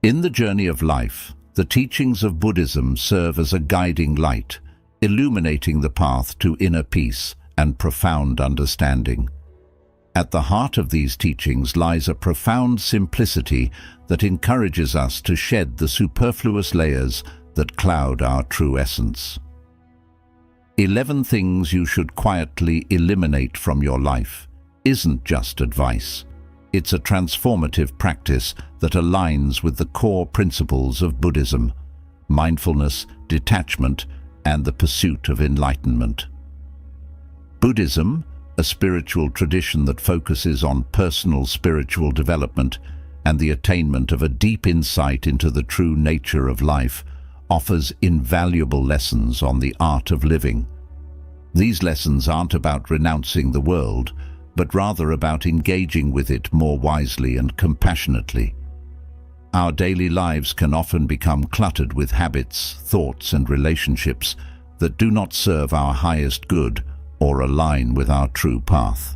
In the journey of life, the teachings of Buddhism serve as a guiding light, illuminating the path to inner peace and profound understanding. At the heart of these teachings lies a profound simplicity that encourages us to shed the superfluous layers that cloud our true essence. 11 things you should quietly eliminate from your life isn't just advice. It's a transformative practice that aligns with the core principles of Buddhism: mindfulness, detachment, and the pursuit of enlightenment. Buddhism, a spiritual tradition that focuses on personal spiritual development and the attainment of a deep insight into the true nature of life, offers invaluable lessons on the art of living. These lessons aren't about renouncing the world, but rather about engaging with it more wisely and compassionately. Our daily lives can often become cluttered with habits, thoughts, and relationships that do not serve our highest good or align with our true path.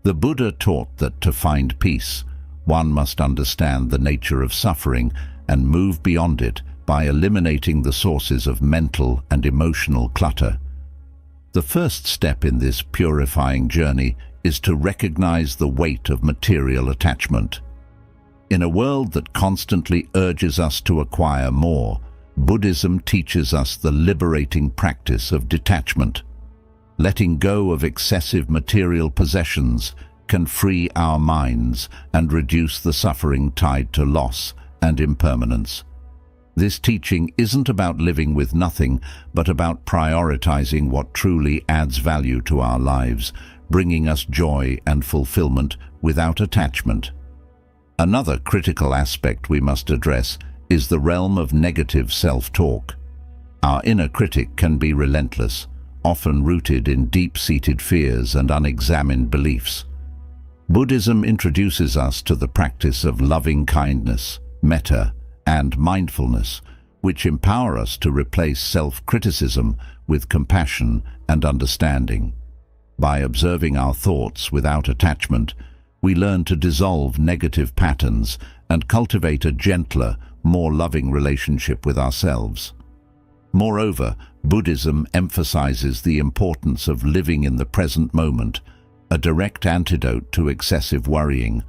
The Buddha taught that to find peace, one must understand the nature of suffering and move beyond it by eliminating the sources of mental and emotional clutter. The first step in this purifying journey is to recognize the weight of material attachment. In a world that constantly urges us to acquire more, Buddhism teaches us the liberating practice of detachment. Letting go of excessive material possessions can free our minds and reduce the suffering tied to loss and impermanence. This teaching isn't about living with nothing, but about prioritizing what truly adds value to our lives, bringing us joy and fulfillment without attachment. Another critical aspect we must address is the realm of negative self-talk. Our inner critic can be relentless, often rooted in deep-seated fears and unexamined beliefs. Buddhism introduces us to the practice of loving kindness, metta, and mindfulness, which empower us to replace self-criticism with compassion and understanding. By observing our thoughts without attachment, we learn to dissolve negative patterns and cultivate a gentler, more loving relationship with ourselves. Moreover, Buddhism emphasizes the importance of living in the present moment, a direct antidote to excessive worrying.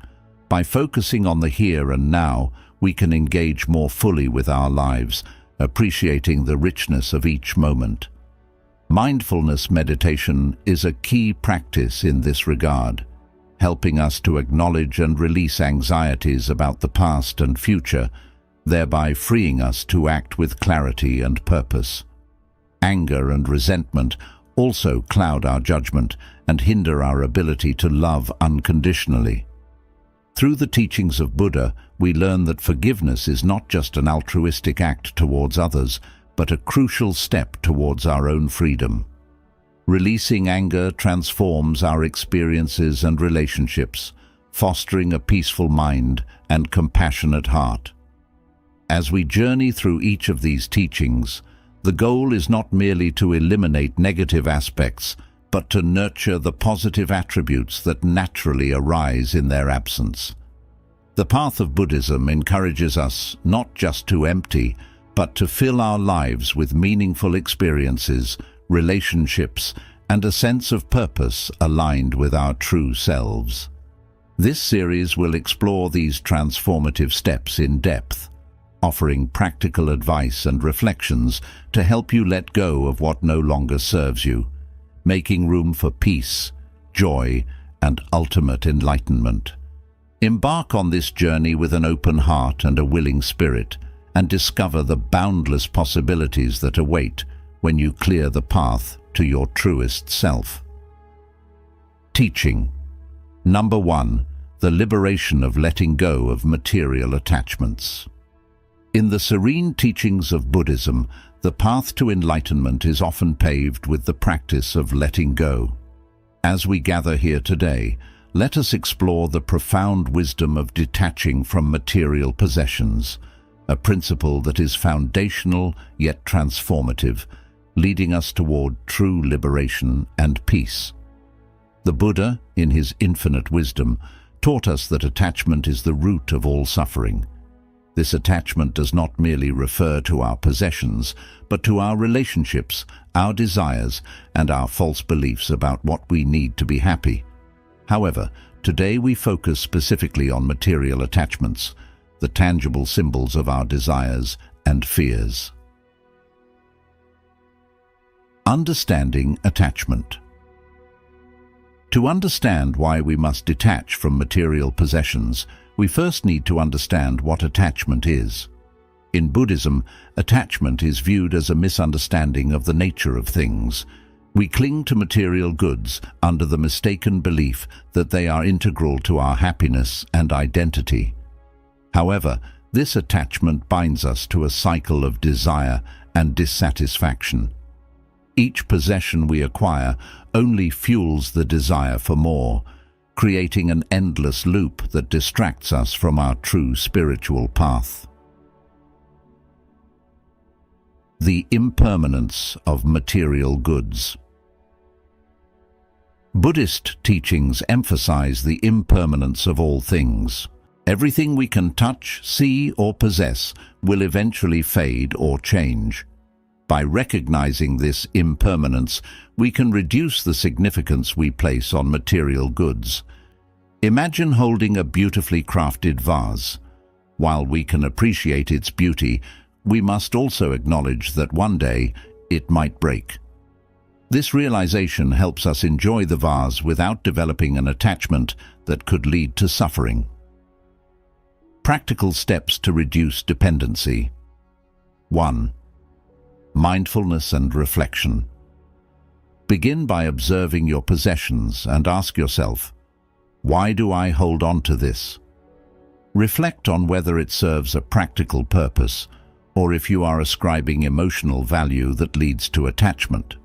By focusing on the here and now, we can engage more fully with our lives, appreciating the richness of each moment. Mindfulness meditation is a key practice in this regard, helping us to acknowledge and release anxieties about the past and future, thereby freeing us to act with clarity and purpose. Anger and resentment also cloud our judgment and hinder our ability to love unconditionally. Through the teachings of Buddha, we learn that forgiveness is not just an altruistic act towards others, but a crucial step towards our own freedom. Releasing anger transforms our experiences and relationships, fostering a peaceful mind and compassionate heart. As we journey through each of these teachings, the goal is not merely to eliminate negative aspects, but to nurture the positive attributes that naturally arise in their absence. The path of Buddhism encourages us not just to empty, but to fill our lives with meaningful experiences, relationships, and a sense of purpose aligned with our true selves. This series will explore these transformative steps in depth, offering practical advice and reflections to help you let go of what no longer serves you, making room for peace, joy, and ultimate enlightenment. Embark on this journey with an open heart and a willing spirit, and discover the boundless possibilities that await when you clear the path to your truest self. Teaching. Number 1. The liberation of letting go of material attachments. In the serene teachings of Buddhism, the path to enlightenment is often paved with the practice of letting go. As we gather here today, let us explore the profound wisdom of detaching from material possessions, a principle that is foundational yet transformative, leading us toward true liberation and peace. The Buddha, in his infinite wisdom, taught us that attachment is the root of all suffering. This attachment does not merely refer to our possessions, but to our relationships, our desires, and our false beliefs about what we need to be happy. However, today we focus specifically on material attachments, the tangible symbols of our desires and fears. Understanding attachment. To understand why we must detach from material possessions, we first need to understand what attachment is. In Buddhism, attachment is viewed as a misunderstanding of the nature of things. We cling to material goods under the mistaken belief that they are integral to our happiness and identity. However, this attachment binds us to a cycle of desire and dissatisfaction. Each possession we acquire only fuels the desire for more, creating an endless loop that distracts us from our true spiritual path. The impermanence of material goods. Buddhist teachings emphasize the impermanence of all things. Everything we can touch, see, or possess will eventually fade or change. By recognizing this impermanence, we can reduce the significance we place on material goods. Imagine holding a beautifully crafted vase. While we can appreciate its beauty, we must also acknowledge that one day it might break. This realization helps us enjoy the vase without developing an attachment that could lead to suffering. Practical steps to reduce dependency. 1. Mindfulness and reflection. Begin by observing your possessions and ask yourself, why do I hold on to this? Reflect on whether it serves a practical purpose or if you are ascribing emotional value that leads to attachment.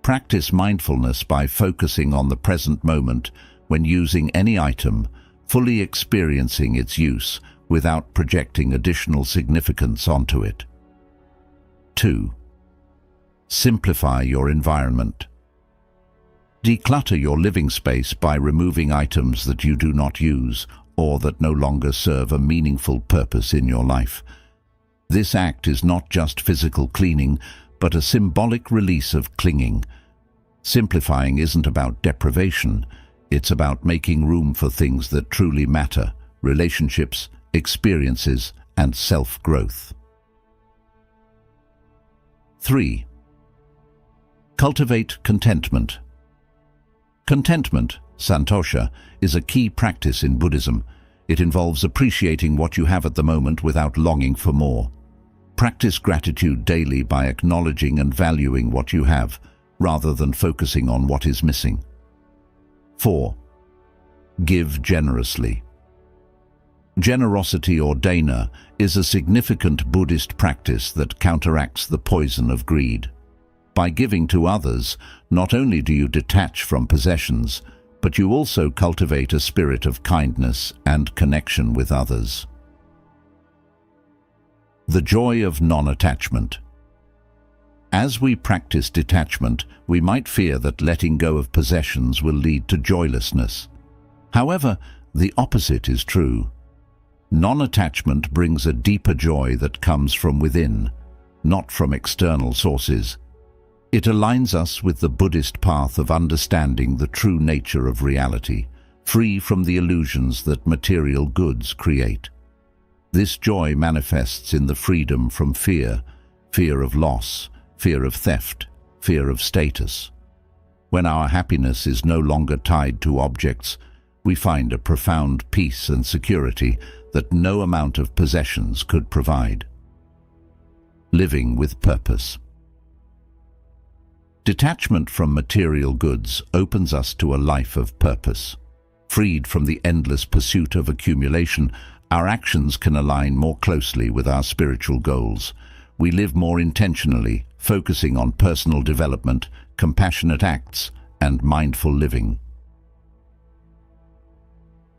Practice mindfulness by focusing on the present moment when using any item, fully experiencing its use without projecting additional significance onto it. 2. Simplify your environment. Declutter your living space by removing items that you do not use or that no longer serve a meaningful purpose in your life. This act is not just physical cleaning, but a symbolic release of clinging. Simplifying isn't about deprivation, it's about making room for things that truly matter: relationships, experiences, and self-growth. 3. Cultivate contentment. Contentment, santosha, is a key practice in Buddhism. It involves appreciating what you have at the moment without longing for more. Practice gratitude daily by acknowledging and valuing what you have, rather than focusing on what is missing. 4. Give generously. Generosity or dana is a significant Buddhist practice that counteracts the poison of greed. By giving to others, not only do you detach from possessions, but you also cultivate a spirit of kindness and connection with others. The joy of non-attachment. As we practice detachment, we might fear that letting go of possessions will lead to joylessness. However, the opposite is true. Non-attachment brings a deeper joy that comes from within, not from external sources. It aligns us with the Buddhist path of understanding the true nature of reality, free from the illusions that material goods create. This joy manifests in the freedom from fear, fear of loss, fear of theft, fear of status. When our happiness is no longer tied to objects, we find a profound peace and security that no amount of possessions could provide. Living with purpose. Detachment from material goods opens us to a life of purpose. Freed from the endless pursuit of accumulation, our actions can align more closely with our spiritual goals. We live more intentionally, focusing on personal development, compassionate acts, and mindful living.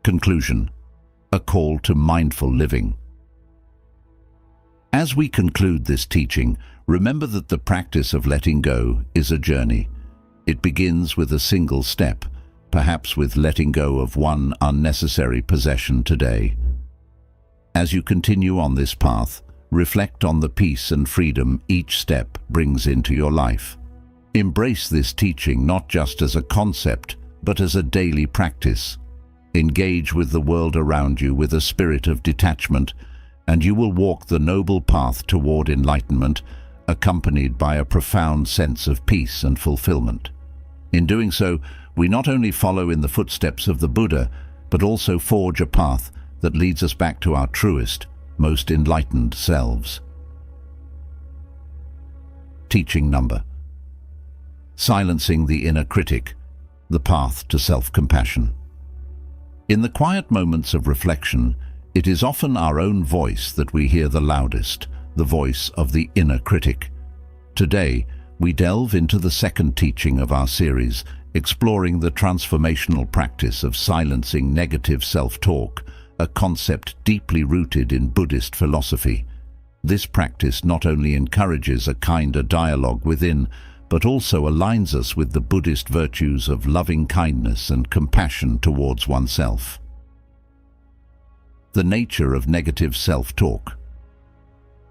Conclusion. A call to mindful living. As we conclude this teaching, remember that the practice of letting go is a journey. It begins with a single step, perhaps with letting go of one unnecessary possession today. As you continue on this path, reflect on the peace and freedom each step brings into your life. Embrace this teaching not just as a concept, but as a daily practice. Engage with the world around you with a spirit of detachment, and you will walk the noble path toward enlightenment, accompanied by a profound sense of peace and fulfillment. In doing so, we not only follow in the footsteps of the Buddha, but also forge a path that leads us back to our truest, most enlightened selves. Teaching number: silencing the inner critic, the path to self-compassion. In the quiet moments of reflection, it is often our own voice that we hear the loudest, the voice of the inner critic. Today, we delve into the second teaching of our series, exploring the transformational practice of silencing negative self-talk, a concept deeply rooted in Buddhist philosophy. This practice not only encourages a kinder dialogue within, but also aligns us with the Buddhist virtues of loving kindness and compassion towards oneself. The nature of negative self-talk.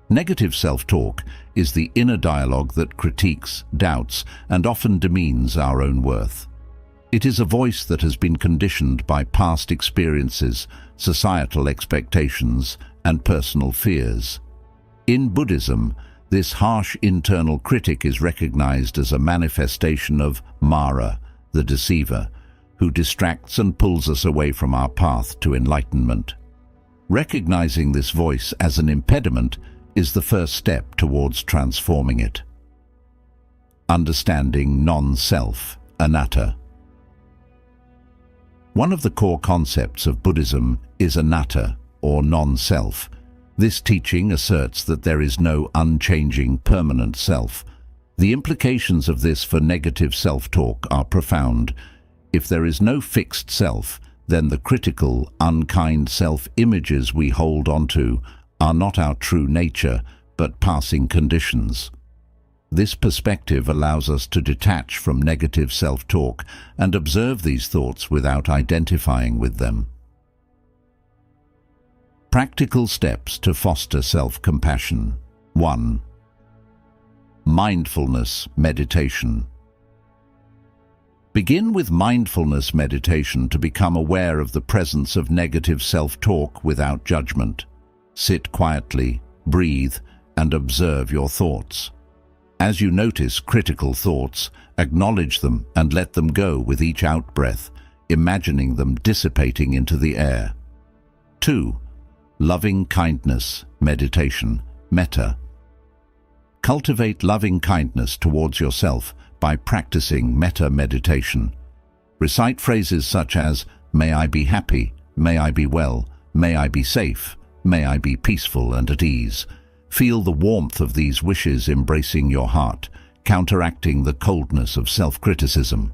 Negative self-talk is the inner dialogue that critiques, doubts, and often demeans our own worth. It is a voice that has been conditioned by past experiences, societal expectations, and personal fears. In Buddhism, this harsh internal critic is recognized as a manifestation of Mara, the deceiver, who distracts and pulls us away from our path to enlightenment. Recognizing this voice as an impediment is the first step towards transforming it. Understanding non-self, anatta. One of the core concepts of Buddhism is anatta, or non-self. This teaching asserts that there is no unchanging, permanent self. The implications of this for negative self-talk are profound. If there is no fixed self, then the critical, unkind self-images we hold onto are not our true nature, but passing conditions. This perspective allows us to detach from negative self-talk and observe these thoughts without identifying with them. Practical steps to foster self-compassion. 1. Mindfulness meditation. Begin with mindfulness meditation to become aware of the presence of negative self-talk without judgment. Sit quietly, breathe, and observe your thoughts. As you notice critical thoughts, acknowledge them and let them go with each out-breath, imagining them dissipating into the air. 2. Loving kindness meditation, metta. Cultivate loving kindness towards yourself by practicing metta meditation. Recite phrases such as, "May I be happy, may I be well, may I be safe, may I be peaceful and at ease." Feel the warmth of these wishes embracing your heart, counteracting the coldness of self-criticism.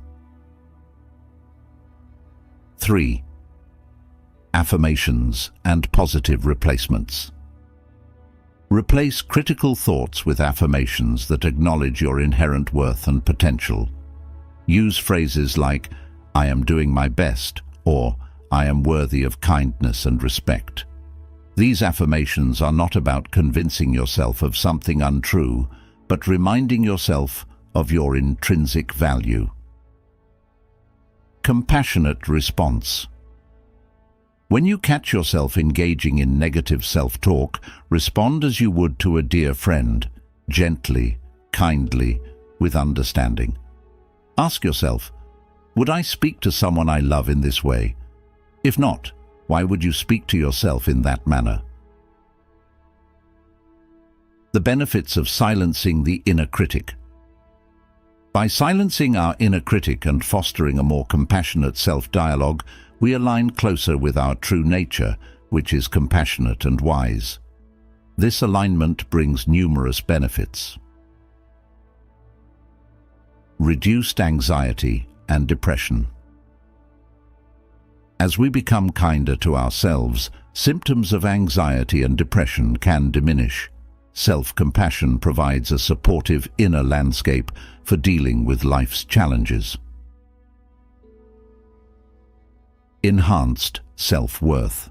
3. Affirmations and positive replacements. Replace critical thoughts with affirmations that acknowledge your inherent worth and potential. Use phrases like, "I am doing my best," or "I am worthy of kindness and respect." These affirmations are not about convincing yourself of something untrue, but reminding yourself of your intrinsic value. Compassionate response. When you catch yourself engaging in negative self-talk, respond as you would to a dear friend, gently, kindly, with understanding. Ask yourself, would I speak to someone I love in this way? If not, why would you speak to yourself in that manner? The benefits of silencing the inner critic. By silencing our inner critic and fostering a more compassionate self-dialogue, we align closer with our true nature, which is compassionate and wise. This alignment brings numerous benefits. Reduced anxiety and depression. As we become kinder to ourselves, symptoms of anxiety and depression can diminish. Self-compassion provides a supportive inner landscape for dealing with life's challenges. Enhanced self-worth.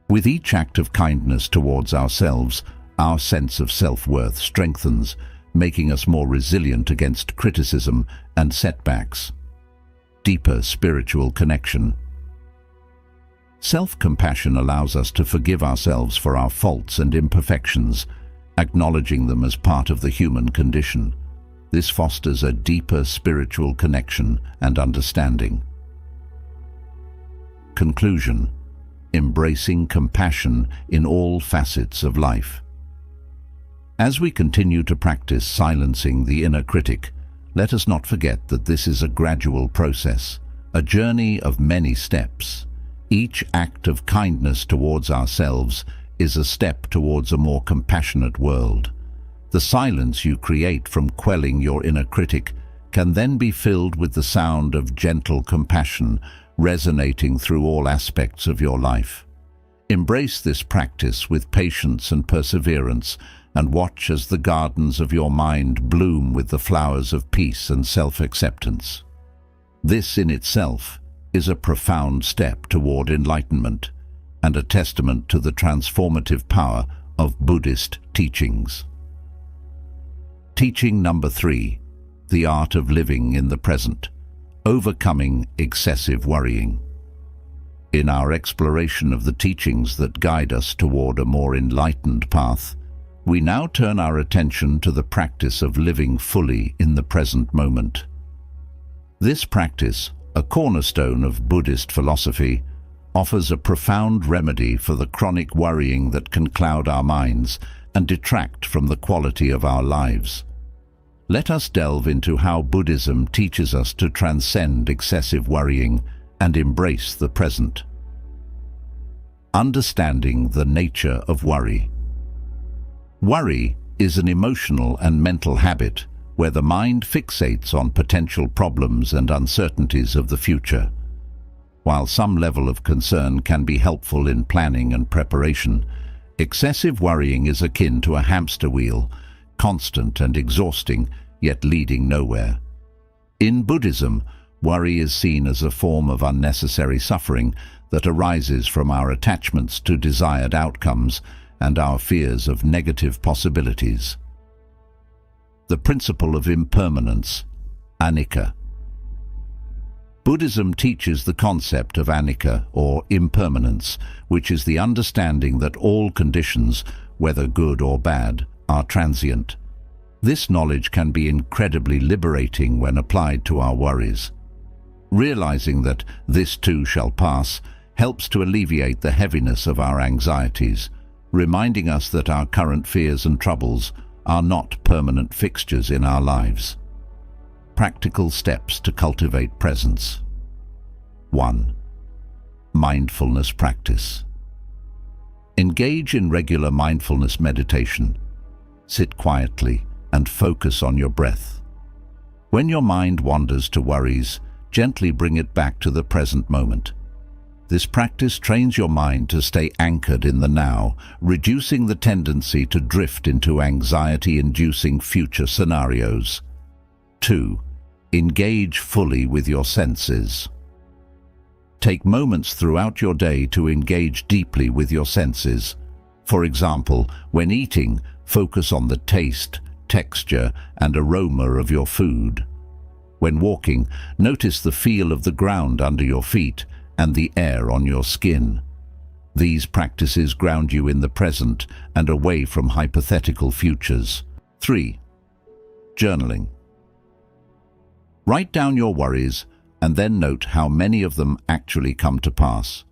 With each act of kindness towards ourselves, our sense of self-worth strengthens, making us more resilient against criticism and setbacks. Deeper spiritual connection. Self-compassion allows us to forgive ourselves for our faults and imperfections, acknowledging them as part of the human condition. This fosters a deeper spiritual connection and understanding. Conclusion: embracing compassion in all facets of life. As we continue to practice silencing the inner critic, let us not forget that this is a gradual process, a journey of many steps. Each act of kindness towards ourselves is a step towards a more compassionate world. The silence you create from quelling your inner critic can then be filled with the sound of gentle compassion resonating through all aspects of your life. Embrace this practice with patience and perseverance, and watch as the gardens of your mind bloom with the flowers of peace and self-acceptance. This in itself is a profound step toward enlightenment and a testament to the transformative power of Buddhist teachings. Teaching number 3, the art of living in the present, overcoming excessive worrying. In our exploration of the teachings that guide us toward a more enlightened path, we now turn our attention to the practice of living fully in the present moment. This practice, a cornerstone of Buddhist philosophy, offers a profound remedy for the chronic worrying that can cloud our minds and detract from the quality of our lives. Let us delve into how Buddhism teaches us to transcend excessive worrying and embrace the present. Understanding the nature of worry. Worry is an emotional and mental habit where the mind fixates on potential problems and uncertainties of the future. While some level of concern can be helpful in planning and preparation, excessive worrying is akin to a hamster wheel, constant and exhausting, yet leading nowhere. In Buddhism, worry is seen as a form of unnecessary suffering that arises from our attachments to desired outcomes and our fears of negative possibilities. The principle of impermanence, anicca. Buddhism teaches the concept of anicca, or impermanence, which is the understanding that all conditions, whether good or bad, are transient. This knowledge can be incredibly liberating when applied to our worries. Realizing that this too shall pass helps to alleviate the heaviness of our anxieties, reminding us that our current fears and troubles are not permanent fixtures in our lives. Practical steps to cultivate presence. 1. Mindfulness practice. Engage in regular mindfulness meditation. Sit quietly and focus on your breath. When your mind wanders to worries, gently bring it back to the present moment. This practice trains your mind to stay anchored in the now, reducing the tendency to drift into anxiety-inducing future scenarios. 2. Engage fully with your senses. Take moments throughout your day to engage deeply with your senses. For example, when eating, focus on the taste, texture, and aroma of your food. When walking, notice the feel of the ground under your feet and the air on your skin. These practices ground you in the present and away from hypothetical futures. 3. Journaling. Write down your worries and then note how many of them actually come to pass.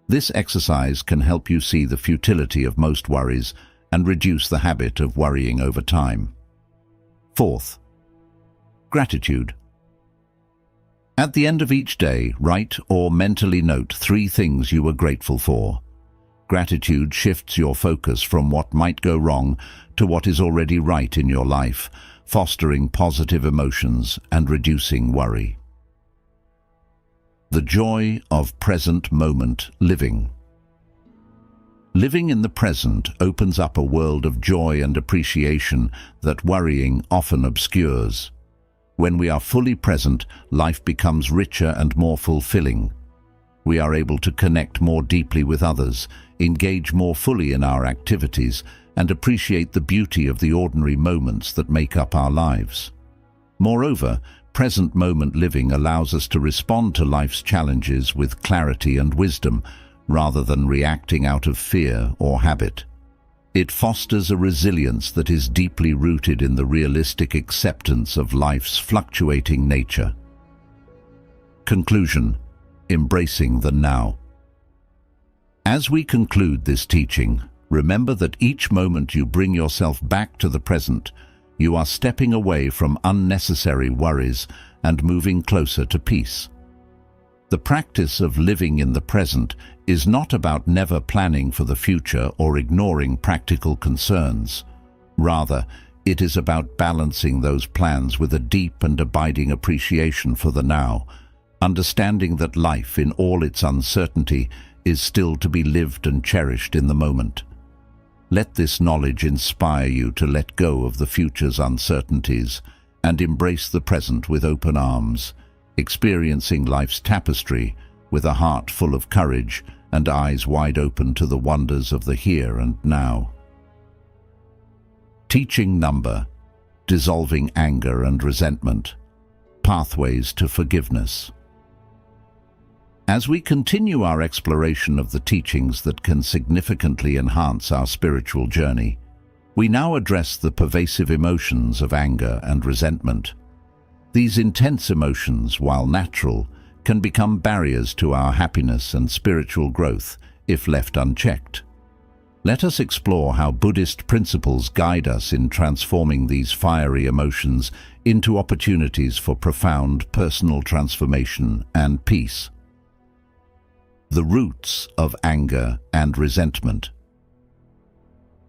This exercise can help you see the futility of most worries and reduce the habit of worrying over time. 4th, gratitude. At the end of each day, write or mentally note 3 things you were grateful for. Gratitude shifts your focus from what might go wrong to what is already right in your life, fostering positive emotions and reducing worry. The joy of present moment living. Living in the present opens up a world of joy and appreciation that worrying often obscures. When we are fully present, life becomes richer and more fulfilling. We are able to connect more deeply with others, engage more fully in our activities, and appreciate the beauty of the ordinary moments that make up our lives. Moreover, present moment living allows us to respond to life's challenges with clarity and wisdom, rather than reacting out of fear or habit. It fosters a resilience that is deeply rooted in the realistic acceptance of life's fluctuating nature. Conclusion: embracing the now. As we conclude this teaching, remember that each moment you bring yourself back to the present, you are stepping away from unnecessary worries and moving closer to peace. The practice of living in the present is not about never planning for the future or ignoring practical concerns. Rather, it is about balancing those plans with a deep and abiding appreciation for the now, understanding that life in all its uncertainty is still to be lived and cherished in the moment. Let this knowledge inspire you to let go of the future's uncertainties and embrace the present with open arms, experiencing life's tapestry with a heart full of courage and eyes wide open to the wonders of the here and now. Teaching number: dissolving anger and resentment. Pathways to forgiveness. As we continue our exploration of the teachings that can significantly enhance our spiritual journey, we now address the pervasive emotions of anger and resentment. These intense emotions, while natural, can become barriers to our happiness and spiritual growth if left unchecked. Let us explore how Buddhist principles guide us in transforming these fiery emotions into opportunities for profound personal transformation and peace. The roots of anger and resentment.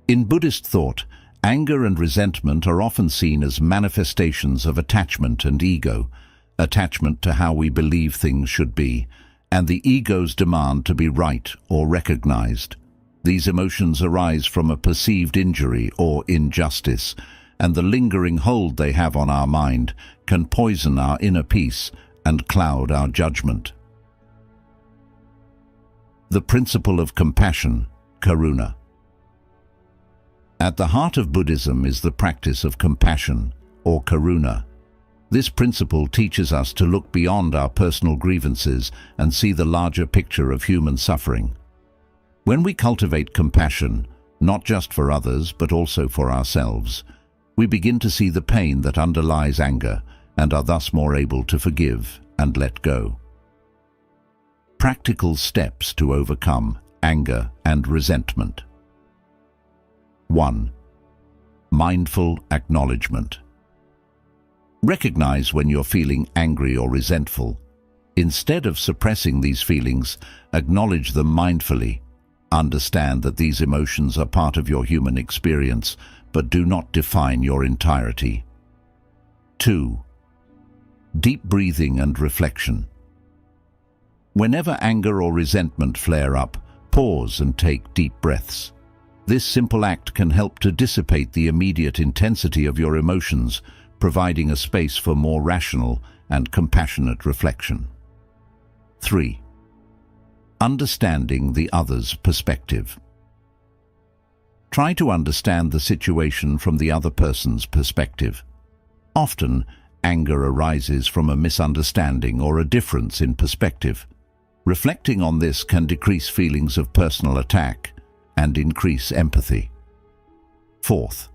In Buddhist thought, anger and resentment are often seen as manifestations of attachment and ego, attachment to how we believe things should be, and the ego's demand to be right or recognized. These emotions arise from a perceived injury or injustice, and the lingering hold they have on our mind can poison our inner peace and cloud our judgment. The principle of compassion, karuna. At the heart of Buddhism is the practice of compassion, or karuna. This principle teaches us to look beyond our personal grievances and see the larger picture of human suffering. When we cultivate compassion, not just for others but also for ourselves, we begin to see the pain that underlies anger and are thus more able to forgive and let go. Practical steps to overcome anger and resentment. 1. Mindful acknowledgement. Recognize when you're feeling angry or resentful. Instead of suppressing these feelings, acknowledge them mindfully. Understand that these emotions are part of your human experience, but do not define your entirety. 2. Deep breathing and reflection. Whenever anger or resentment flare up, pause and take deep breaths. This simple act can help to dissipate the immediate intensity of your emotions, providing a space for more rational and compassionate reflection. 3. Understanding the other's perspective. Try to understand the situation from the other person's perspective. Often, anger arises from a misunderstanding or a difference in perspective. Reflecting on this can decrease feelings of personal attack and increase empathy. 4th,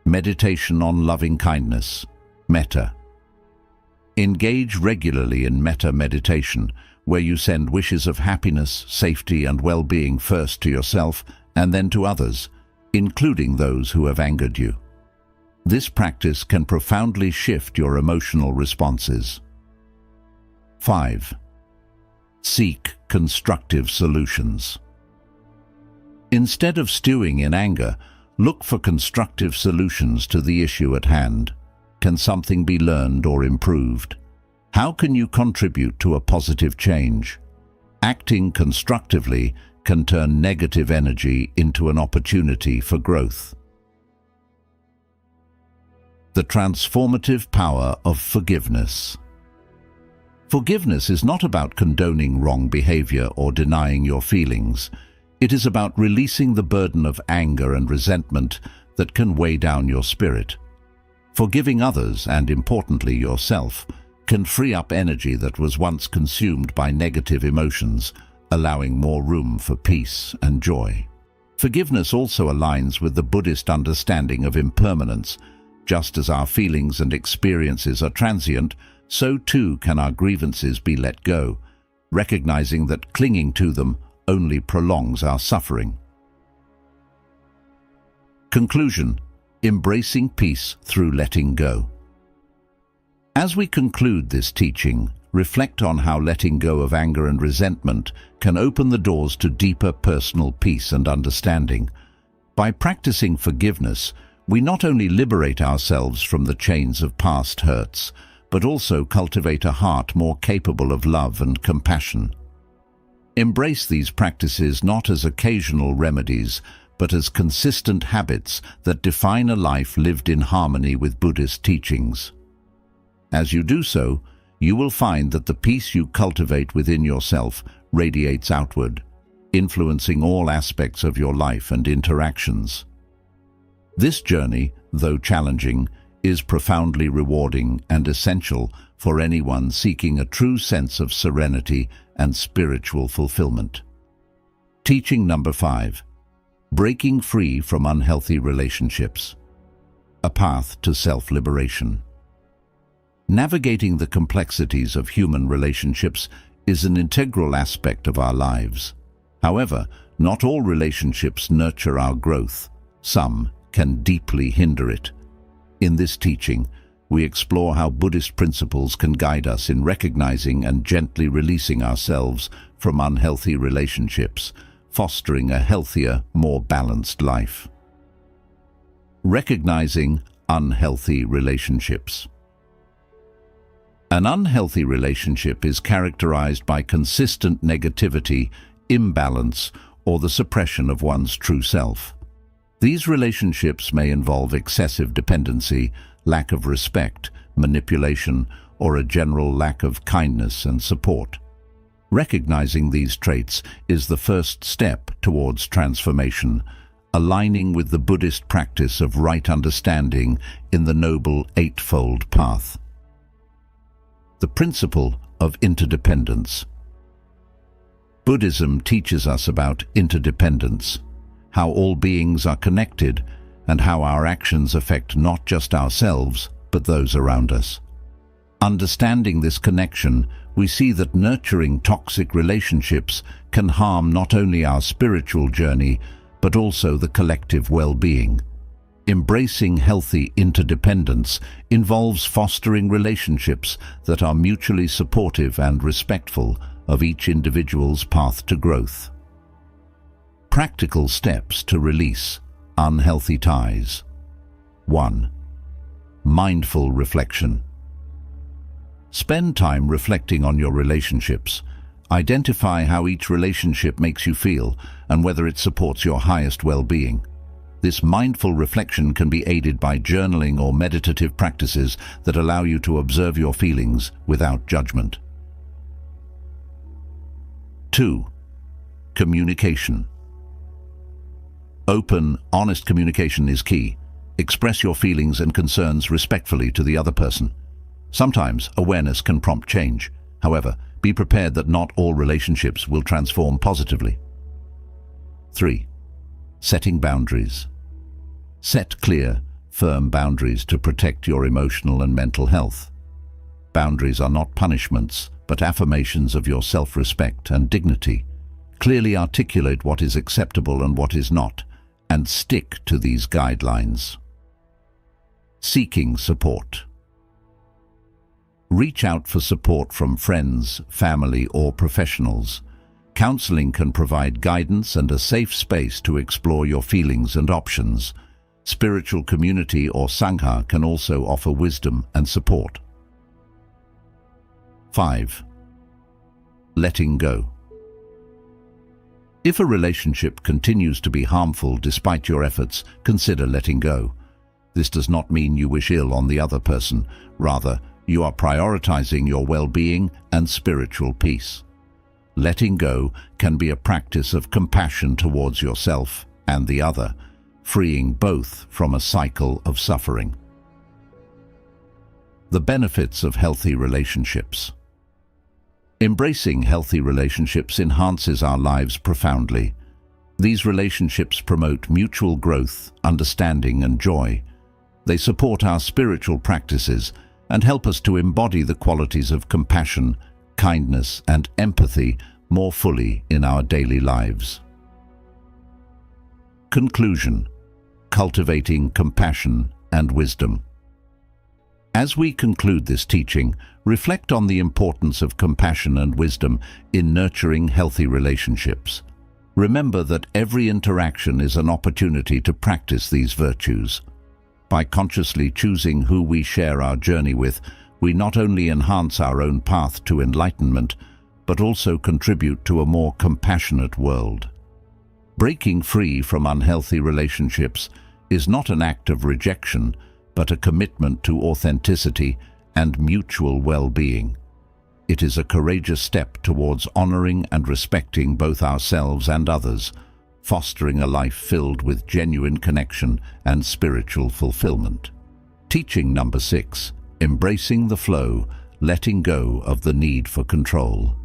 meditation on loving kindness, metta. Engage regularly in metta meditation, where you send wishes of happiness, safety, and well-being first to yourself and then to others, including those who have angered you. This practice can profoundly shift your emotional responses. 5. Seek constructive solutions. Instead of stewing in anger, look for constructive solutions to the issue at hand. Can something be learned or improved? How can you contribute to a positive change? Acting constructively can turn negative energy into an opportunity for growth. The transformative power of forgiveness. Forgiveness is not about condoning wrong behavior or denying your feelings. It is about releasing the burden of anger and resentment that can weigh down your spirit. Forgiving others, and importantly yourself, can free up energy that was once consumed by negative emotions, allowing more room for peace and joy. Forgiveness also aligns with the Buddhist understanding of impermanence. Just as our feelings and experiences are transient, so too can our grievances be let go, recognizing that clinging to them only prolongs our suffering. Conclusion: embracing peace through letting go. As we conclude this teaching, reflect on how letting go of anger and resentment can open the doors to deeper personal peace and understanding. By practicing forgiveness, we not only liberate ourselves from the chains of past hurts, but also cultivate a heart more capable of love and compassion. Embrace these practices not as occasional remedies, but as consistent habits that define a life lived in harmony with Buddhist teachings. As you do so, you will find that the peace you cultivate within yourself radiates outward, influencing all aspects of your life and interactions. This journey, though challenging, is profoundly rewarding and essential for anyone seeking a true sense of serenity and spiritual fulfillment. Teaching number 5. Breaking free from unhealthy relationships. A path to self-liberation. Navigating the complexities of human relationships is an integral aspect of our lives. However, not all relationships nurture our growth. Some can deeply hinder it. In this teaching, we explore how Buddhist principles can guide us in recognizing and gently releasing ourselves from unhealthy relationships, fostering a healthier, more balanced life. Recognizing unhealthy relationships. An unhealthy relationship is characterized by consistent negativity, imbalance, or the suppression of one's true self. These relationships may involve excessive dependency, lack of respect, manipulation, or a general lack of kindness and support. Recognizing these traits is the first step towards transformation, aligning with the Buddhist practice of right understanding in the Noble Eightfold Path. The principle of interdependence. Buddhism teaches us about interdependence, how all beings are connected, and how our actions affect not just ourselves, but those around us. Understanding this connection, we see that nurturing toxic relationships can harm not only our spiritual journey, but also the collective well-being. Embracing healthy interdependence involves fostering relationships that are mutually supportive and respectful of each individual's path to growth. Practical steps to release unhealthy ties. 1. Mindful reflection. Spend time reflecting on your relationships. Identify how each relationship makes you feel and whether it supports your highest well-being. This mindful reflection can be aided by journaling or meditative practices that allow you to observe your feelings without judgment. 2. Communication. Open, honest communication is key. Express your feelings and concerns respectfully to the other person. Sometimes awareness can prompt change. However, be prepared that not all relationships will transform positively. 3. Setting boundaries. Set clear, firm boundaries to protect your emotional and mental health. Boundaries are not punishments, but affirmations of your self-respect and dignity. Clearly articulate what is acceptable and what is not, and stick to these guidelines. Seeking support. Reach out for support from friends, family, or professionals. Counseling can provide guidance and a safe space to explore your feelings and options. Spiritual community or sangha can also offer wisdom and support. 5. Letting go. If a relationship continues to be harmful despite your efforts, consider letting go. This does not mean you wish ill on the other person. Rather, you are prioritizing your well-being and spiritual peace. letting go can be a practice of compassion towards yourself and the other, freeing both from a cycle of suffering. The benefits of healthy relationships. Embracing healthy relationships enhances our lives profoundly. These relationships promote mutual growth, understanding, and joy. They support our spiritual practices and help us to embody the qualities of compassion, kindness, and empathy more fully in our daily lives. Conclusion: cultivating compassion and wisdom. As we conclude this teaching, reflect on the importance of compassion and wisdom in nurturing healthy relationships. Remember that every interaction is an opportunity to practice these virtues. By consciously choosing who we share our journey with, we not only enhance our own path to enlightenment, but also contribute to a more compassionate world. Breaking free from unhealthy relationships is not an act of rejection, but a commitment to authenticity and mutual well-being. It is a courageous step towards honoring and respecting both ourselves and others, fostering a life filled with genuine connection and spiritual fulfillment. Teaching number 6: embracing the flow, letting go of the need for control.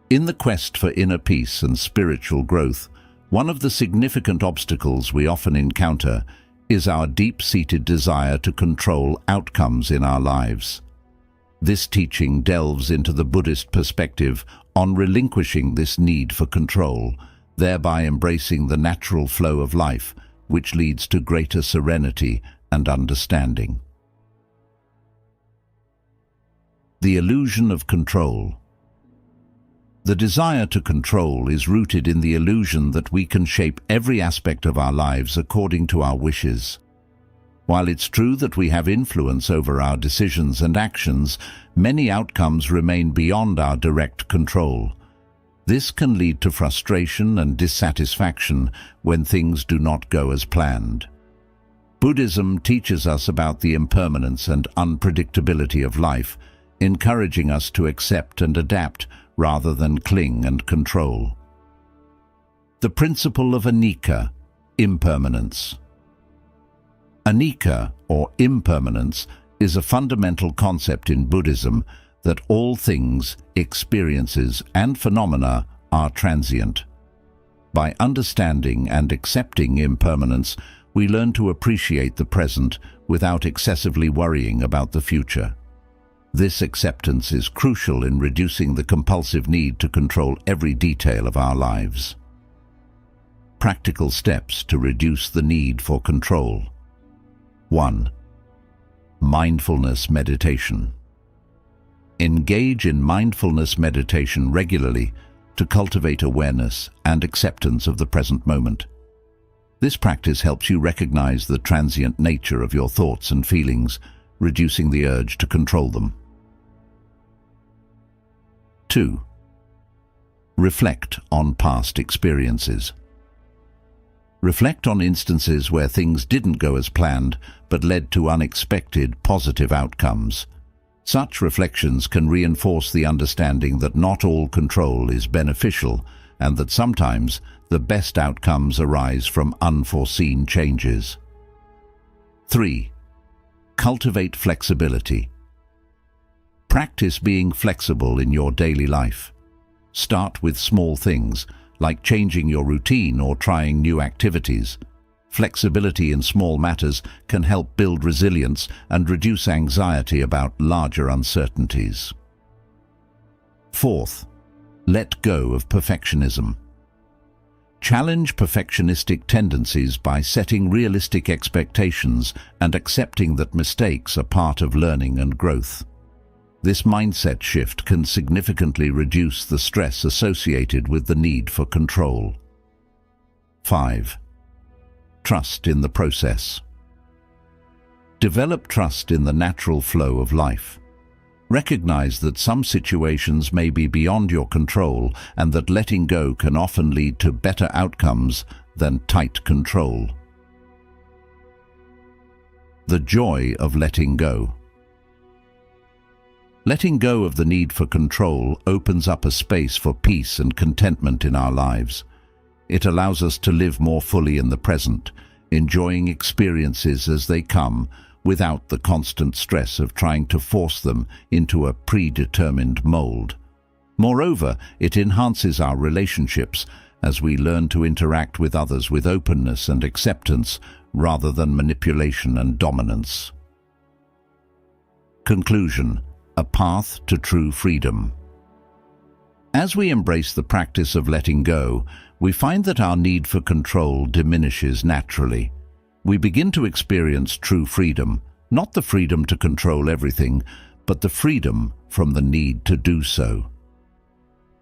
In the quest for inner peace and spiritual growth, one of the significant obstacles we often encounter is our deep-seated desire to control outcomes in our lives. This teaching delves into the Buddhist perspective on relinquishing this need for control, thereby embracing the natural flow of life, which leads to greater serenity and understanding. The illusion of control. The desire to control is rooted in the illusion that we can shape every aspect of our lives according to our wishes. While it's true that we have influence over our decisions and actions, many outcomes remain beyond our direct control. This can lead to frustration and dissatisfaction when things do not go as planned. Buddhism teaches us about the impermanence and unpredictability of life, encouraging us to accept and adapt rather than cling and control. The principle of anicca, impermanence. Anicca, or impermanence, is a fundamental concept in Buddhism that all things, experiences, and phenomena are transient. By understanding and accepting impermanence, we learn to appreciate the present without excessively worrying about the future. This acceptance is crucial in reducing the compulsive need to control every detail of our lives. Practical steps to reduce the need for control. 1. Mindfulness meditation. Engage in mindfulness meditation regularly to cultivate awareness and acceptance of the present moment. This practice helps you recognize the transient nature of your thoughts and feelings, reducing the urge to control them. 2. Reflect on past experiences. Reflect on instances where things didn't go as planned but led to unexpected positive outcomes. Such reflections can reinforce the understanding that not all control is beneficial and that sometimes the best outcomes arise from unforeseen changes. 3. Cultivate flexibility. Practice being flexible in your daily life. Start with small things, like changing your routine or trying new activities. Flexibility in small matters can help build resilience and reduce anxiety about larger uncertainties. 4. Let go of perfectionism. Challenge perfectionistic tendencies by setting realistic expectations and accepting that mistakes are part of learning and growth. This mindset shift can significantly reduce the stress associated with the need for control. 5. Trust in the process. Develop trust in the natural flow of life. Recognize that some situations may be beyond your control and that letting go can often lead to better outcomes than tight control. The joy of letting go. Letting go of the need for control opens up a space for peace and contentment in our lives. It allows us to live more fully in the present, enjoying experiences as they come, without the constant stress of trying to force them into a predetermined mold. Moreover, it enhances our relationships as we learn to interact with others with openness and acceptance rather than manipulation and dominance. Conclusion: a path to true freedom. As we embrace the practice of letting go, we find that our need for control diminishes naturally. We begin to experience true freedom, not the freedom to control everything, but the freedom from the need to do so.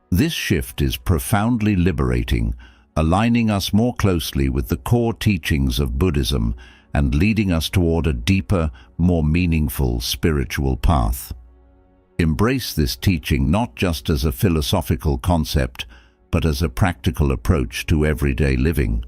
This shift is profoundly liberating, aligning us more closely with the core teachings of Buddhism and leading us toward a deeper, more meaningful spiritual path. Embrace this teaching not just as a philosophical concept, but as a practical approach to everyday living.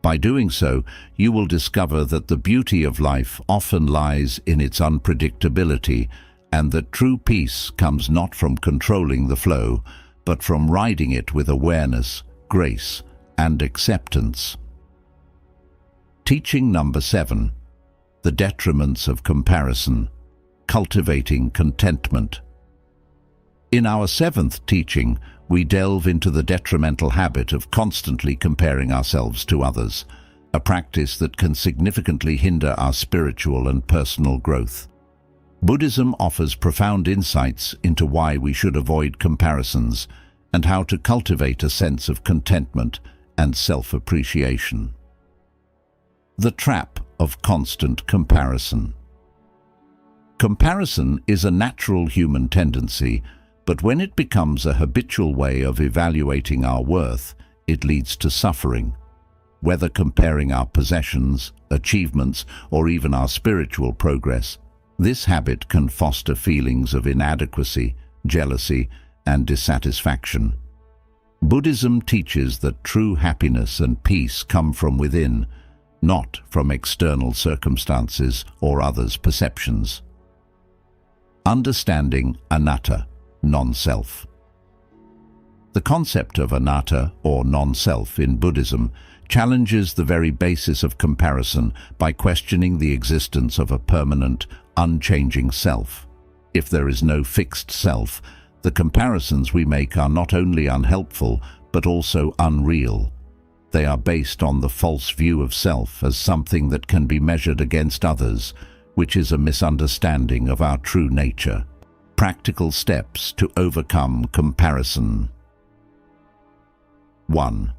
By doing so, you will discover that the beauty of life often lies in its unpredictability, and that true peace comes not from controlling the flow, but from riding it with awareness, grace, and acceptance. Teaching number 7. The detriments of comparison. Cultivating contentment. In our 7th teaching, we delve into the detrimental habit of constantly comparing ourselves to others, a practice that can significantly hinder our spiritual and personal growth. Buddhism offers profound insights into why we should avoid comparisons and how to cultivate a sense of contentment and self-appreciation. The trap of constant comparison. Comparison is a natural human tendency, but when it becomes a habitual way of evaluating our worth, it leads to suffering. Whether comparing our possessions, achievements, or even our spiritual progress, this habit can foster feelings of inadequacy, jealousy, and dissatisfaction. Buddhism teaches that true happiness and peace come from within, not from external circumstances or others' perceptions. Understanding anatta, non-self. The concept of anatta, or non-self, in Buddhism challenges the very basis of comparison by questioning the existence of a permanent, unchanging self. If there is no fixed self, the comparisons we make are not only unhelpful, but also unreal. They are based on the false view of self as something that can be measured against others, which is a misunderstanding of our true nature. Practical steps to overcome comparison. 1.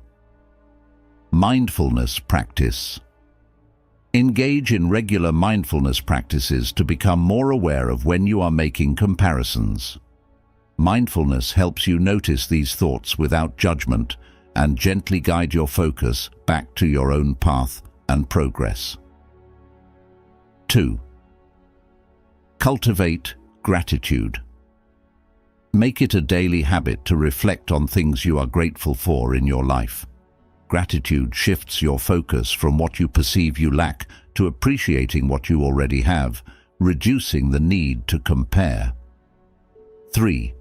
Mindfulness practice. Engage in regular mindfulness practices to become more aware of when you are making comparisons. Mindfulness helps you notice these thoughts without judgment and gently guide your focus back to your own path and progress. 2. Cultivate gratitude. Make it a daily habit to reflect on things you are grateful for in your life. Gratitude shifts your focus from what you perceive you lack to appreciating what you already have, reducing the need to compare. 3.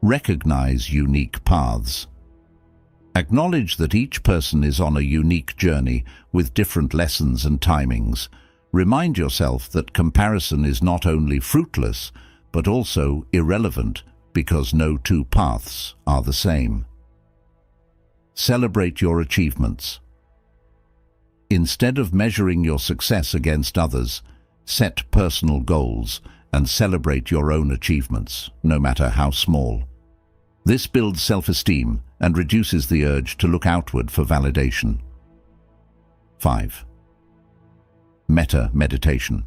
Recognize unique paths. Acknowledge that each person is on a unique journey with different lessons and timings. Remind yourself that comparison is not only fruitless, but also irrelevant, because no two paths are the same. Celebrate your achievements. Instead of measuring your success against others, set personal goals and celebrate your own achievements, no matter how small. This builds self-esteem and reduces the urge to look outward for validation. 5. Metta meditation.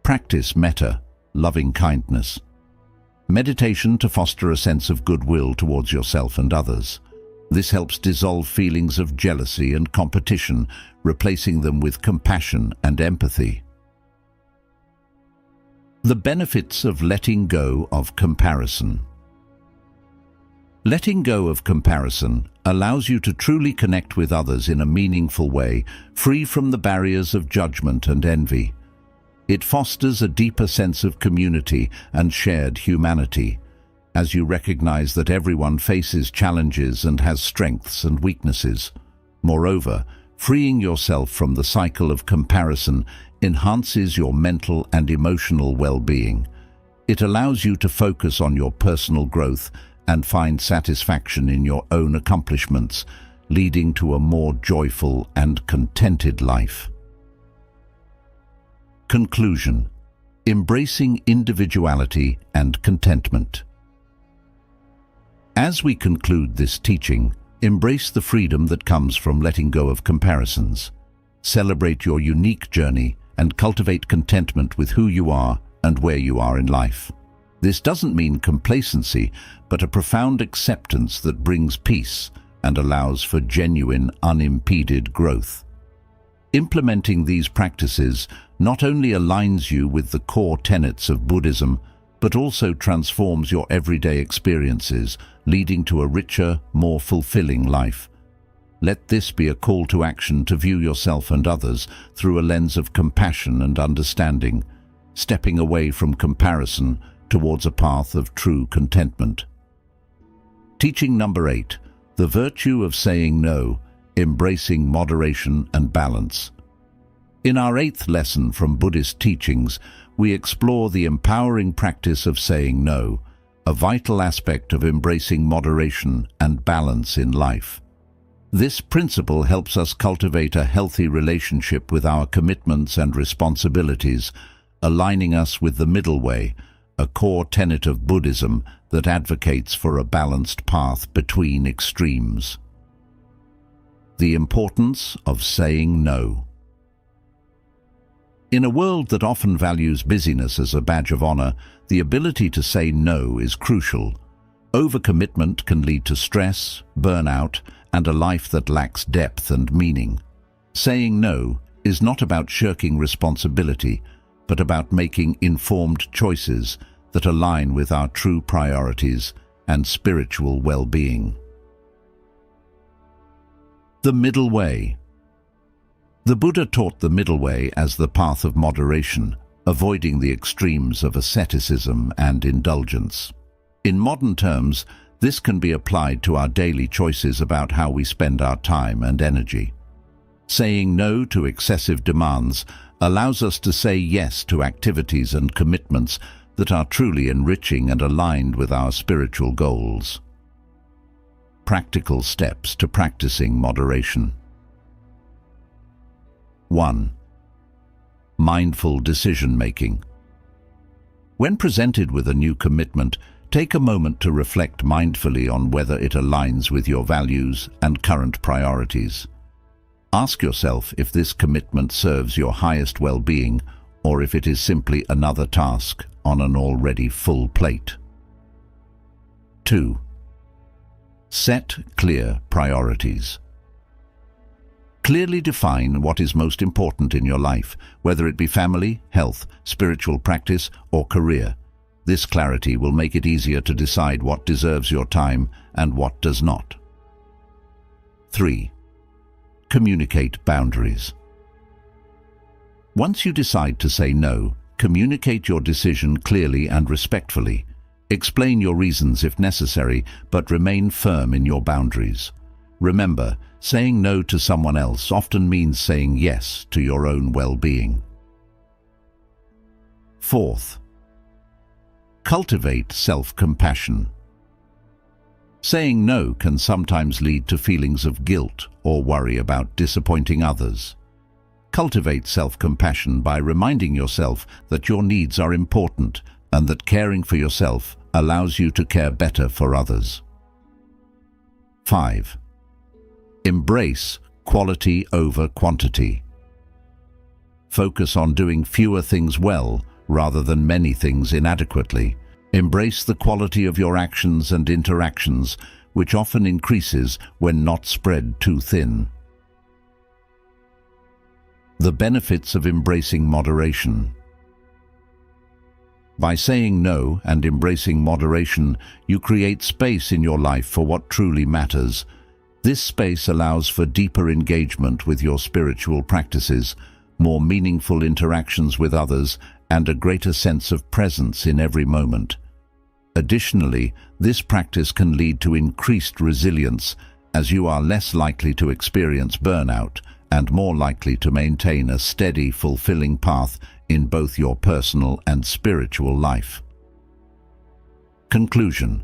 Practice metta, loving kindness. Meditation to foster a sense of goodwill towards yourself and others. This helps dissolve feelings of jealousy and competition, replacing them with compassion and empathy. The benefits of letting go of comparison. Letting go of comparison allows you to truly connect with others in a meaningful way, free from the barriers of judgment and envy. It fosters a deeper sense of community and shared humanity, as you recognize that everyone faces challenges and has strengths and weaknesses. Moreover, freeing yourself from the cycle of comparison enhances your mental and emotional well-being. It allows you to focus on your personal growth and find satisfaction in your own accomplishments, leading to a more joyful and contented life. Conclusion: embracing individuality and contentment. As we conclude this teaching, embrace the freedom that comes from letting go of comparisons. Celebrate your unique journey and cultivate contentment with who you are and where you are in life. This doesn't mean complacency, but a profound acceptance that brings peace and allows for genuine, unimpeded growth. Implementing these practices not only aligns you with the core tenets of Buddhism, but also transforms your everyday experiences, leading to a richer, more fulfilling life. Let this be a call to action to view yourself and others through a lens of compassion and understanding, stepping away from comparison towards a path of true contentment. Teaching number 8, the virtue of saying no, embracing moderation and balance. In our 8th lesson from Buddhist teachings, we explore the empowering practice of saying no, a vital aspect of embracing moderation and balance in life. This principle helps us cultivate a healthy relationship with our commitments and responsibilities, aligning us with the middle way, a core tenet of Buddhism that advocates for a balanced path between extremes. The importance of saying no. In a world that often values busyness as a badge of honor, the ability to say no is crucial. Overcommitment can lead to stress, burnout, and a life that lacks depth and meaning. Saying no is not about shirking responsibility, but about making informed choices that align with our true priorities and spiritual well-being. The middle way. The Buddha taught the middle way as the path of moderation, avoiding the extremes of asceticism and indulgence. In modern terms, this can be applied to our daily choices about how we spend our time and energy. Saying no to excessive demands allows us to say yes to activities and commitments that are truly enriching and aligned with our spiritual goals. Practical steps to practicing moderation. 1. Mindful decision-making. When presented with a new commitment, take a moment to reflect mindfully on whether it aligns with your values and current priorities. Ask yourself if this commitment serves your highest well-being or if it is simply another task on an already full plate. 2. Set clear priorities. Clearly define what is most important in your life, whether it be family, health, spiritual practice, or career. This clarity will make it easier to decide what deserves your time and what does not. 3. Communicate boundaries. Once you decide to say no, communicate your decision clearly and respectfully. Explain your reasons if necessary, but remain firm in your boundaries. Remember, saying no to someone else often means saying yes to your own well-being. 4th, cultivate self-compassion. Saying no can sometimes lead to feelings of guilt or worry about disappointing others. Cultivate self-compassion by reminding yourself that your needs are important and that caring for yourself allows you to care better for others. 5. Embrace quality over quantity. Focus on doing fewer things well rather than many things inadequately. Embrace the quality of your actions and interactions, which often increases when not spread too thin. The benefits of embracing moderation. By saying no and embracing moderation, you create space in your life for what truly matters. This space allows for deeper engagement with your spiritual practices, more meaningful interactions with others, and a greater sense of presence in every moment. Additionally, this practice can lead to increased resilience, as you are less likely to experience burnout and more likely to maintain a steady, fulfilling path in both your personal and spiritual life. Conclusion: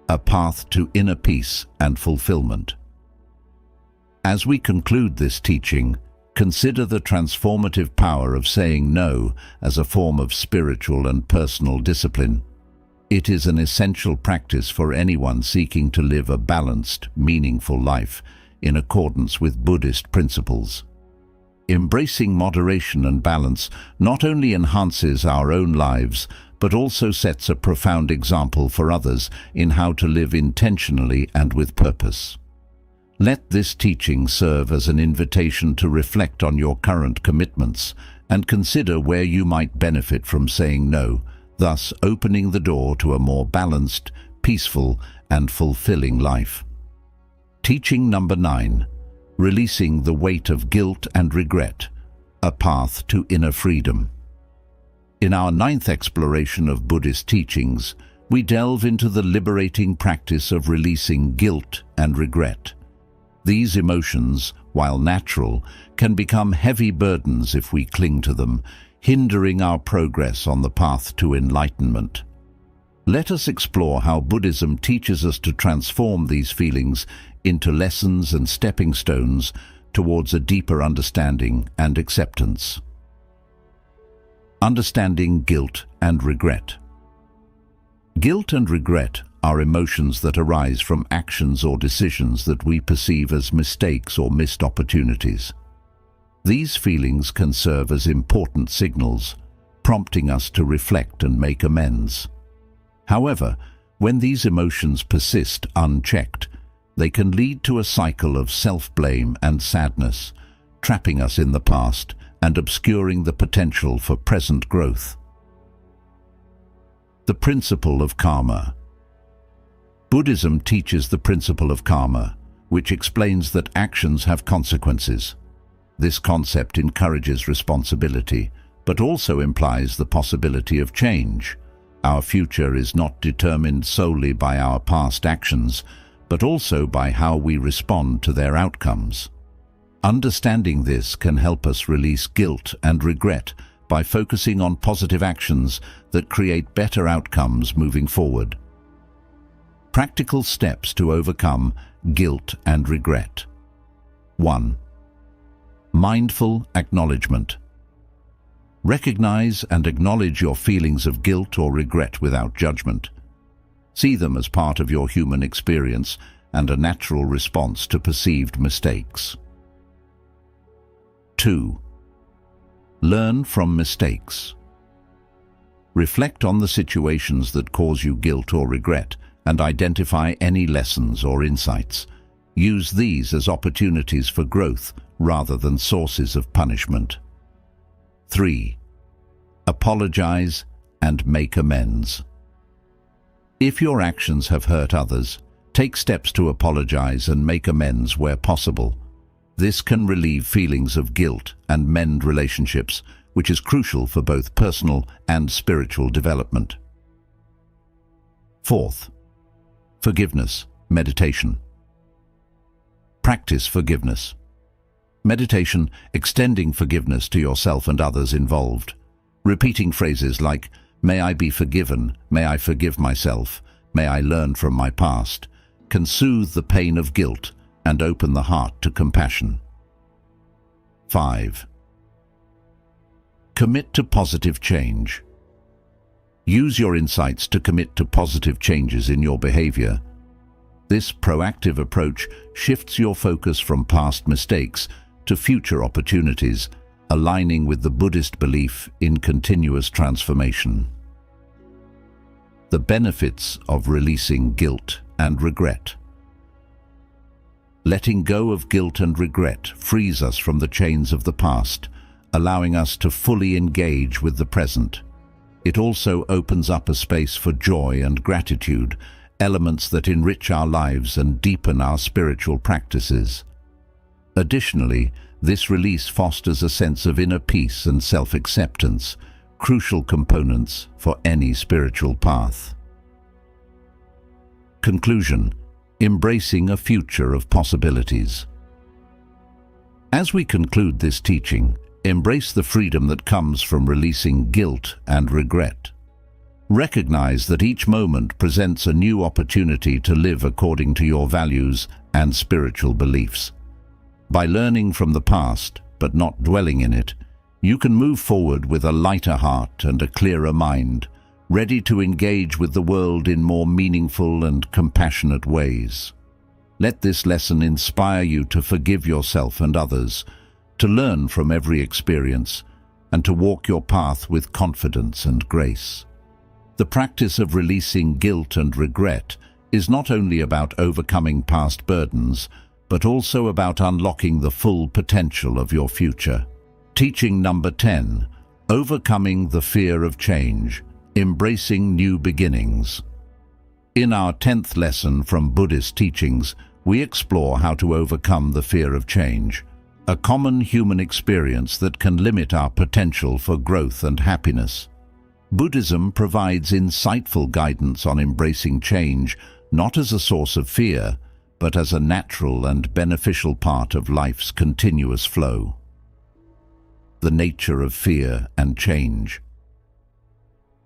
a path to inner peace and fulfillment. As we conclude this teaching, consider the transformative power of saying no as a form of spiritual and personal discipline. It is an essential practice for anyone seeking to live a balanced, meaningful life in accordance with Buddhist principles. Embracing moderation and balance not only enhances our own lives, but also sets a profound example for others in how to live intentionally and with purpose. Let this teaching serve as an invitation to reflect on your current commitments and consider where you might benefit from saying no, thus opening the door to a more balanced, peaceful, and fulfilling life. Teaching number 9. Releasing the weight of guilt and regret, a path to inner freedom. In our 9th exploration of Buddhist teachings, we delve into the liberating practice of releasing guilt and regret. These emotions, while natural, can become heavy burdens if we cling to them, hindering our progress on the path to enlightenment. Let us explore how Buddhism teaches us to transform these feelings into lessons and stepping stones towards a deeper understanding and acceptance. Understanding guilt and regret. Guilt and regret are emotions that arise from actions or decisions that we perceive as mistakes or missed opportunities. These feelings can serve as important signals, prompting us to reflect and make amends. However, when these emotions persist unchecked, they can lead to a cycle of self-blame and sadness, trapping us in the past and obscuring the potential for present growth. The principle of karma. Buddhism teaches the principle of karma, which explains that actions have consequences. This concept encourages responsibility, but also implies the possibility of change. Our future is not determined solely by our past actions, but also by how we respond to their outcomes. Understanding this can help us release guilt and regret by focusing on positive actions that create better outcomes moving forward. Practical steps to overcome guilt and regret. 1. Mindful acknowledgement. Recognize and acknowledge your feelings of guilt or regret without judgment. See them as part of your human experience and a natural response to perceived mistakes. 2. Learn from mistakes. Reflect on the situations that cause you guilt or regret and identify any lessons or insights. Use these as opportunities for growth rather than sources of punishment. 3. Apologize and make amends. If your actions have hurt others, take steps to apologize and make amends where possible. This can relieve feelings of guilt and mend relationships, which is crucial for both personal and spiritual development. 4th, forgiveness, meditation. Practice forgiveness. Meditation, extending forgiveness to yourself and others involved. Repeating phrases like, "May I be forgiven, may I forgive myself, may I learn from my past," can soothe the pain of guilt and open the heart to compassion. 5. Commit to positive change. Use your insights to commit to positive changes in your behavior. This proactive approach shifts your focus from past mistakes to future opportunities, aligning with the Buddhist belief in continuous transformation. The benefits of releasing guilt and regret. Letting go of guilt and regret frees us from the chains of the past, allowing us to fully engage with the present. It also opens up a space for joy and gratitude, elements that enrich our lives and deepen our spiritual practices. Additionally, This release fosters a sense of inner peace and self-acceptance, crucial components for any spiritual path. Conclusion: embracing a future of possibilities. As we conclude this teaching, embrace the freedom that comes from releasing guilt and regret. Recognize that each moment presents a new opportunity to live according to your values and spiritual beliefs. By learning from the past, but not dwelling in it, you can move forward with a lighter heart and a clearer mind, ready to engage with the world in more meaningful and compassionate ways. Let this lesson inspire you to forgive yourself and others, to learn from every experience, and to walk your path with confidence and grace. The practice of releasing guilt and regret is not only about overcoming past burdens, but also about unlocking the full potential of your future. Teaching number 10: overcoming the fear of change, embracing new beginnings. In our 10th lesson from Buddhist teachings, we explore how to overcome the fear of change, a common human experience that can limit our potential for growth and happiness. Buddhism provides insightful guidance on embracing change, not as a source of fear, but as a natural and beneficial part of life's continuous flow. The nature of fear and change.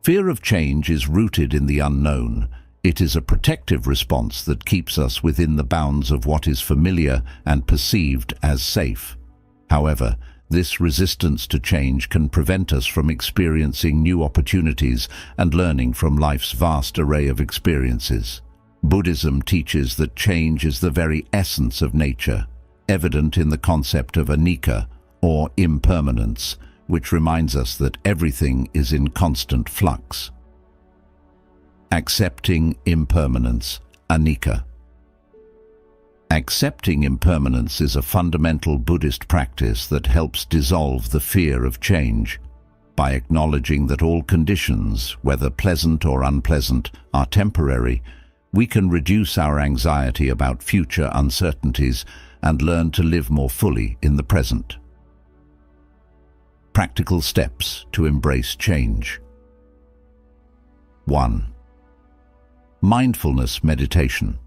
Fear of change is rooted in the unknown. It is a protective response that keeps us within the bounds of what is familiar and perceived as safe. However, this resistance to change can prevent us from experiencing new opportunities and learning from life's vast array of experiences. Buddhism teaches that change is the very essence of nature, evident in the concept of anicca, or impermanence, which reminds us that everything is in constant flux. Accepting impermanence, anicca. Accepting impermanence is a fundamental Buddhist practice that helps dissolve the fear of change. By acknowledging that all conditions, whether pleasant or unpleasant, are temporary, we can reduce our anxiety about future uncertainties and learn to live more fully in the present. Practical steps to embrace change. 1. Mindfulness meditation.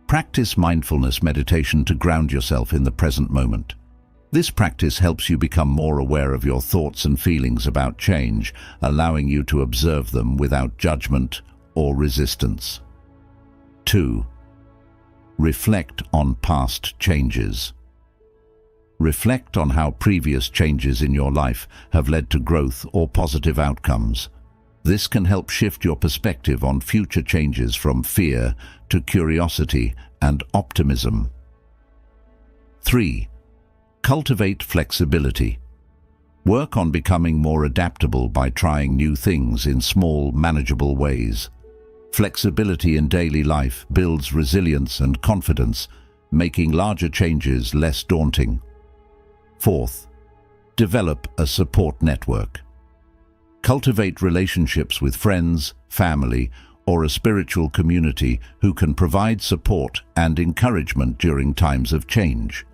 Practice mindfulness meditation to ground yourself in the present moment. This practice helps you become more aware of your thoughts and feelings about change, allowing you to observe them without judgment or resistance. 2. Reflect on past changes. Reflect on how previous changes in your life have led to growth or positive outcomes. This can help shift your perspective on future changes from fear to curiosity and optimism. 3. Cultivate flexibility. Work on becoming more adaptable by trying new things in small, manageable ways. Flexibility in daily life builds resilience and confidence, making larger changes less daunting. 4th, develop a support network. Cultivate relationships with friends, family, or a spiritual community who can provide support and encouragement during times of change.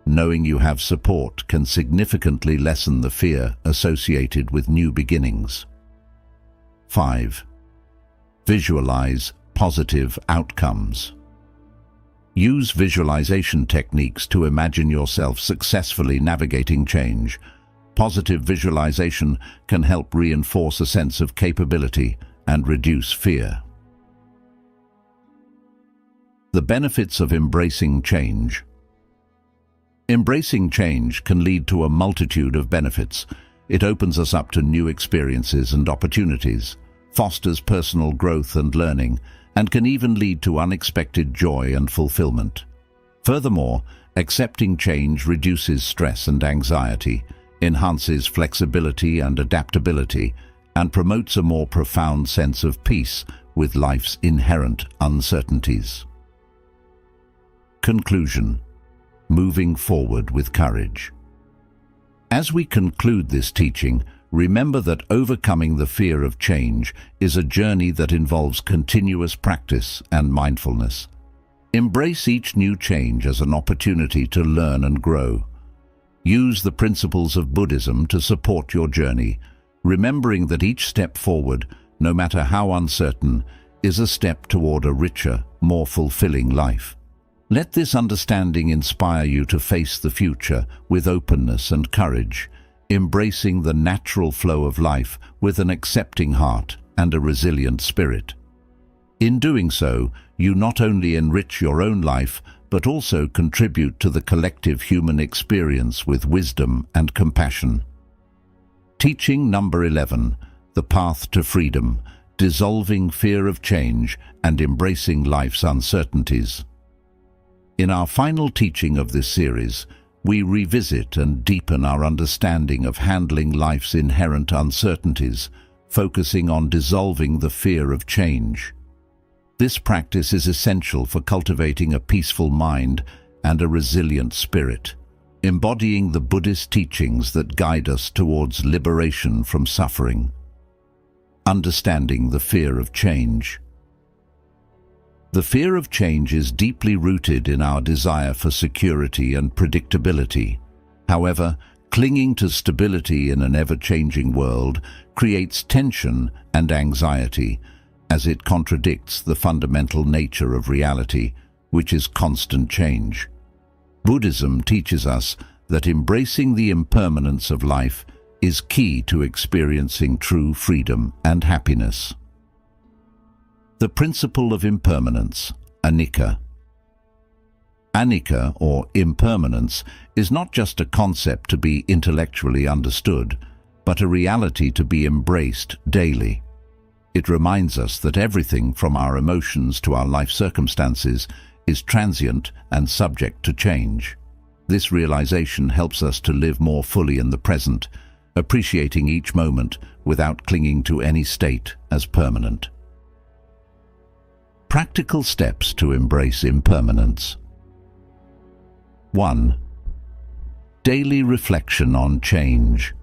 Knowing you have support can significantly lessen the fear associated with new beginnings. 5. Visualize positive outcomes. Use visualization techniques to imagine yourself successfully navigating change. Positive visualization can help reinforce a sense of capability and reduce fear. The benefits of embracing change. Embracing change can lead to a multitude of benefits. It opens us up to new experiences and opportunities, fosters personal growth and learning, and can even lead to unexpected joy and fulfillment. Furthermore, accepting change reduces stress and anxiety, enhances flexibility and adaptability, and promotes a more profound sense of peace with life's inherent uncertainties. Conclusion: moving forward with courage. As we conclude this teaching, remember that overcoming the fear of change is a journey that involves continuous practice and mindfulness. Embrace each new change as an opportunity to learn and grow. Use the principles of Buddhism to support your journey, remembering that each step forward, no matter how uncertain, is a step toward a richer, more fulfilling life. Let this understanding inspire you to face the future with openness and courage, embracing the natural flow of life with an accepting heart and a resilient spirit. In doing so, you not only enrich your own life, but also contribute to the collective human experience with wisdom and compassion. Teaching number 11, the path to freedom, dissolving fear of change and embracing life's uncertainties. In our final teaching of this series, we revisit and deepen our understanding of handling life's inherent uncertainties, focusing on dissolving the fear of change. This practice is essential for cultivating a peaceful mind and a resilient spirit, embodying the Buddhist teachings that guide us towards liberation from suffering. Understanding the fear of change. The fear of change is deeply rooted in our desire for security and predictability. However, clinging to stability in an ever-changing world creates tension and anxiety, as it contradicts the fundamental nature of reality, which is constant change. Buddhism teaches us that embracing the impermanence of life is key to experiencing true freedom and happiness. The principle of impermanence, anicca. Anicca, or impermanence, is not just a concept to be intellectually understood, but a reality to be embraced daily. It reminds us that everything from our emotions to our life circumstances is transient and subject to change. This realization helps us to live more fully in the present, appreciating each moment without clinging to any state as permanent. Practical steps to embrace impermanence. 1. Daily reflection on change.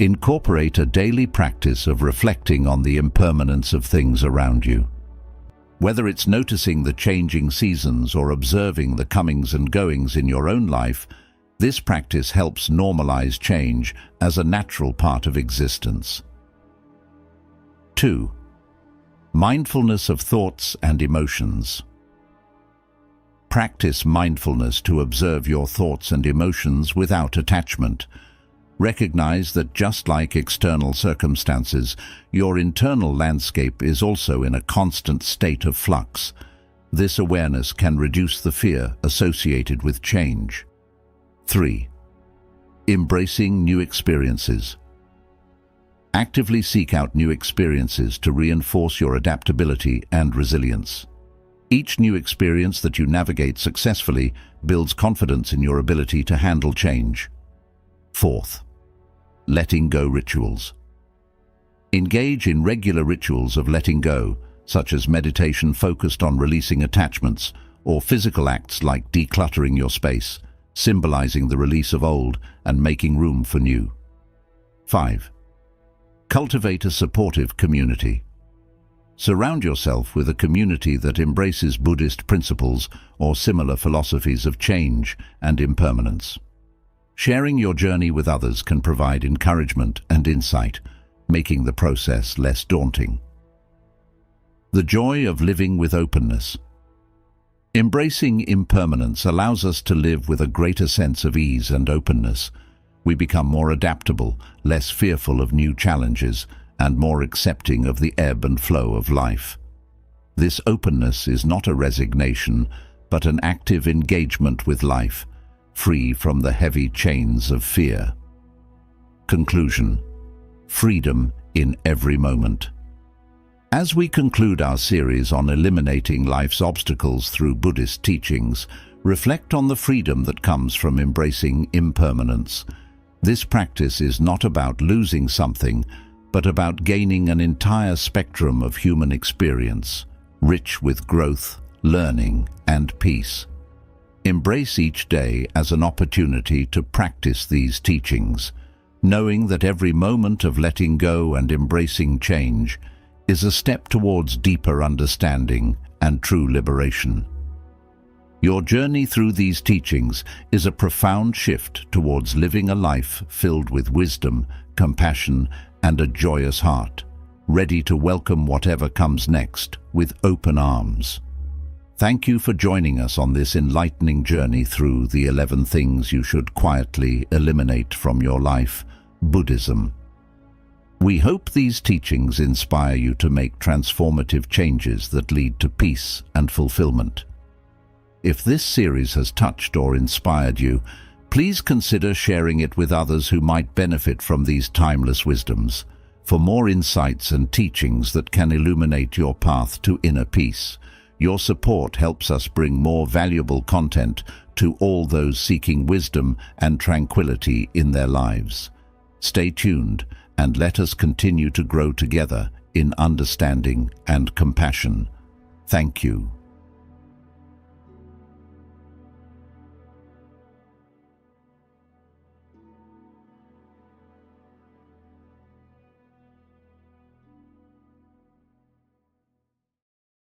Incorporate a daily practice of reflecting on the impermanence of things around you. Whether it's noticing the changing seasons or observing the comings and goings in your own life, this practice helps normalize change as a natural part of existence. 2. Mindfulness of thoughts and emotions. Practice mindfulness to observe your thoughts and emotions without attachment. Recognize that just like external circumstances, your internal landscape is also in a constant state of flux. This awareness can reduce the fear associated with change. 3. Embracing new experiences. Actively seek out new experiences to reinforce your adaptability and resilience. Each new experience that you navigate successfully builds confidence in your ability to handle change. 4th, letting go rituals. Engage in regular rituals of letting go, such as meditation focused on releasing attachments, or physical acts like decluttering your space, symbolizing the release of old and making room for new. 5. Cultivate a supportive community. Surround yourself with a community that embraces Buddhist principles or similar philosophies of change and impermanence. Sharing your journey with others can provide encouragement and insight, making the process less daunting. The joy of living with openness. Embracing impermanence allows us to live with a greater sense of ease and openness. We become more adaptable, less fearful of new challenges, and more accepting of the ebb and flow of life. This openness is not a resignation, but an active engagement with life, free from the heavy chains of fear. Conclusion: freedom in every moment. As we conclude our series on eliminating life's obstacles through Buddhist teachings, reflect on the freedom that comes from embracing impermanence. This practice is not about losing something, but about gaining an entire spectrum of human experience, rich with growth, learning, and peace. Embrace each day as an opportunity to practice these teachings, knowing that every moment of letting go and embracing change is a step towards deeper understanding and true liberation. Your journey through these teachings is a profound shift towards living a life filled with wisdom, compassion, and a joyous heart, ready to welcome whatever comes next with open arms. Thank you for joining us on this enlightening journey through the 11 things you should quietly eliminate from your life, Buddhism. We hope these teachings inspire you to make transformative changes that lead to peace and fulfillment. If this series has touched or inspired you, please consider sharing it with others who might benefit from these timeless wisdoms. For more insights and teachings that can illuminate your path to inner peace, your support helps us bring more valuable content to all those seeking wisdom and tranquility in their lives. Stay tuned and let us continue to grow together in understanding and compassion. Thank you.